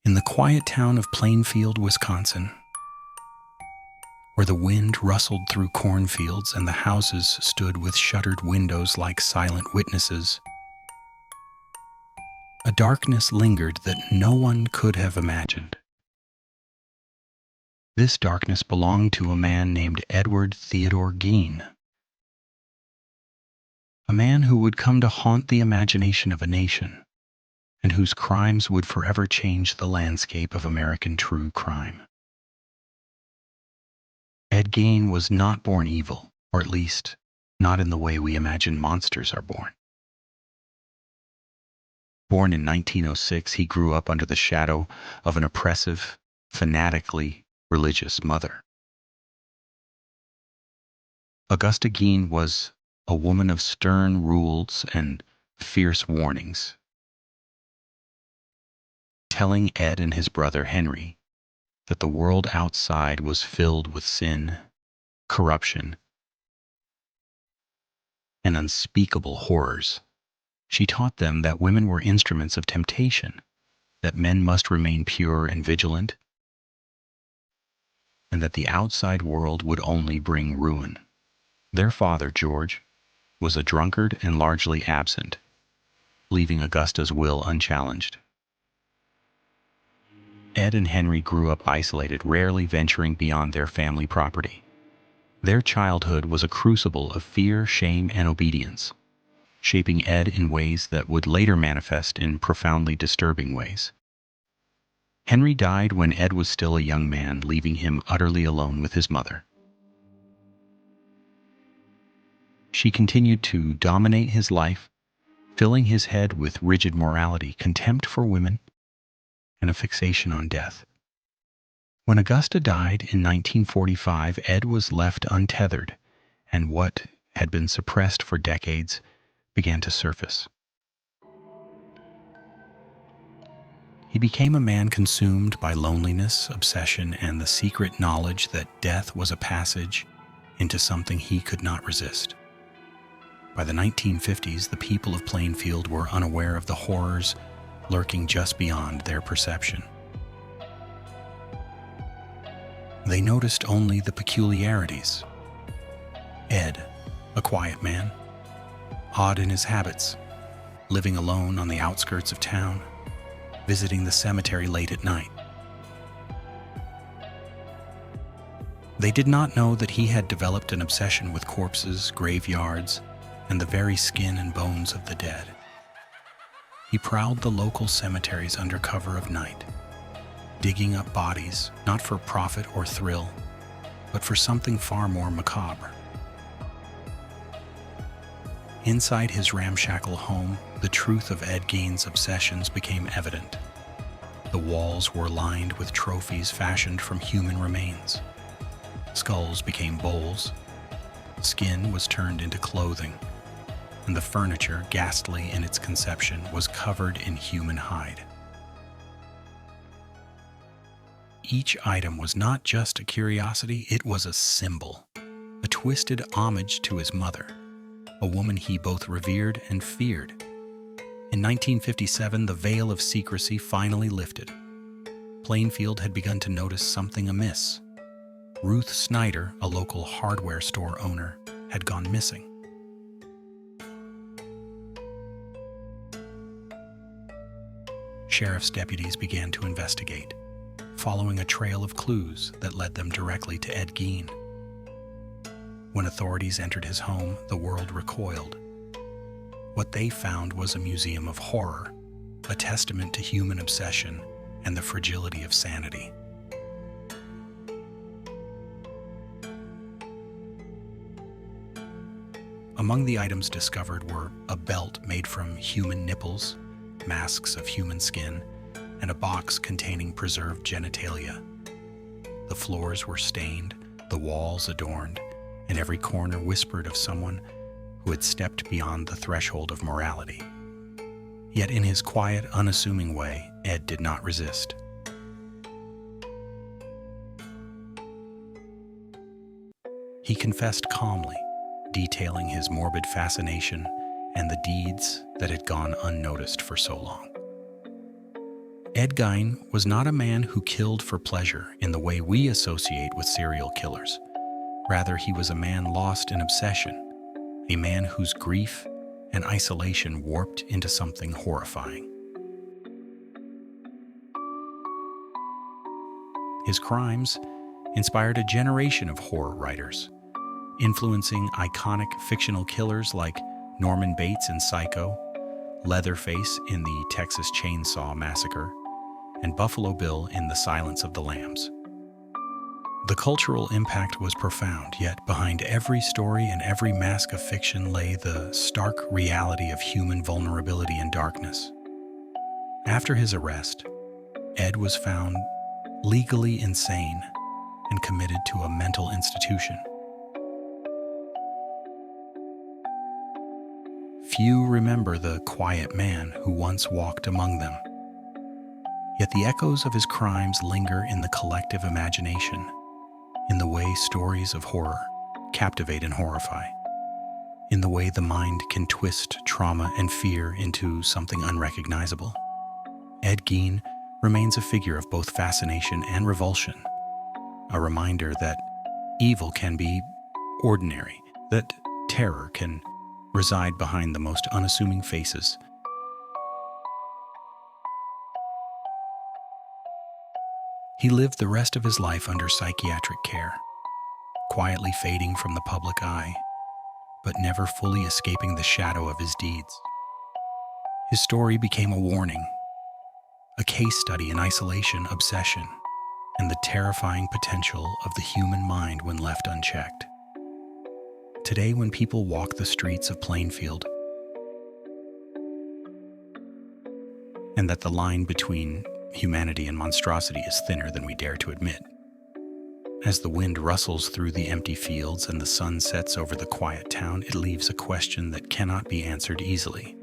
In the quiet town of Plainfield, Wisconsin, where the wind rustled through cornfields and the houses stood with shuttered windows like silent witnesses, a darkness lingered that no one could have imagined. This darkness belonged to a man named Edward Theodore Gein, a man who would come to haunt the imagination of a nation, and whose crimes would forever change the landscape of American true crime. Ed Gein was not born evil, or at least, not in the way we imagine monsters are born. Born in 1906, he grew up under the shadow of an oppressive, fanatically religious mother. Augusta Gein was a woman of stern rules and fierce warnings, telling Ed and his brother Henry that the world outside was filled with sin, corruption, and unspeakable horrors. She taught them that women were instruments of temptation, that men must remain pure and vigilant, and that the outside world would only bring ruin. Their father, George, was a drunkard and largely absent, leaving Augusta's will unchallenged. Ed and Henry grew up isolated, rarely venturing beyond their family property. Their childhood was a crucible of fear, shame, and obedience, shaping Ed in ways that would later manifest in profoundly disturbing ways. Henry died when Ed was still a young man, leaving him utterly alone with his mother. She continued to dominate his life, filling his head with rigid morality, contempt for women, and a fixation on death. When Augusta died in 1945, Ed was left untethered, and what had been suppressed for decades began to surface. He became a man consumed by loneliness, obsession, and the secret knowledge that death was a passage into something he could not resist. By the 1950s, the people of Plainfield were unaware of the horrors lurking just beyond their perception. They noticed only the peculiarities. Ed, a quiet man, odd in his habits, living alone on the outskirts of town, visiting the cemetery late at night. They did not know that he had developed an obsession with corpses, graveyards, and the very skin and bones of the dead. He prowled the local cemeteries under cover of night, digging up bodies, not for profit or thrill, but for something far more macabre. Inside his ramshackle home, the truth of Ed Gein's obsessions became evident. The walls were lined with trophies fashioned from human remains. Skulls became bowls, skin was turned into clothing, and the furniture, ghastly in its conception, was covered in human hide. Each item was not just a curiosity, it was a symbol, a twisted homage to his mother, a woman he both revered and feared. In 1957, the veil of secrecy finally lifted. Plainfield had begun to notice something amiss. Ruth Snyder, a local hardware store owner, had gone missing. Sheriff's deputies began to investigate, following a trail of clues that led them directly to Ed Gein. When authorities entered his home, the world recoiled. What they found was a museum of horror, a testament to human obsession and the fragility of sanity. Among the items discovered were a belt made from human nipples, masks of human skin, and a box containing preserved genitalia. The floors were stained, the walls adorned, and every corner whispered of someone who had stepped beyond the threshold of morality. Yet in his quiet, unassuming way, Ed did not resist. He confessed calmly, detailing his morbid fascination and the deeds that had gone unnoticed for so long. Ed Gein was not a man who killed for pleasure in the way we associate with serial killers. Rather, he was a man lost in obsession, a man whose grief and isolation warped into something horrifying. His crimes inspired a generation of horror writers, influencing iconic fictional killers like Norman Bates in Psycho, Leatherface in the Texas Chainsaw Massacre, and Buffalo Bill in The Silence of the Lambs. The cultural impact was profound, yet behind every story and every mask of fiction lay the stark reality of human vulnerability and darkness. After his arrest, Ed was found legally insane and committed to a mental institution. Few remember the quiet man who once walked among them. Yet the echoes of his crimes linger in the collective imagination, in the way stories of horror captivate and horrify, in the way the mind can twist trauma and fear into something unrecognizable. Ed Gein remains a figure of both fascination and revulsion, a reminder that evil can be ordinary, that terror can reside behind the most unassuming faces. He lived the rest of his life under psychiatric care, quietly fading from the public eye, but never fully escaping the shadow of his deeds. His story became a warning, a case study in isolation, obsession, and the terrifying potential of the human mind when left unchecked. Today, when people walk the streets of Plainfield, and that the line between humanity and monstrosity is thinner than we dare to admit. As the wind rustles through the empty fields and the sun sets over the quiet town, it leaves a question that cannot be answered easily.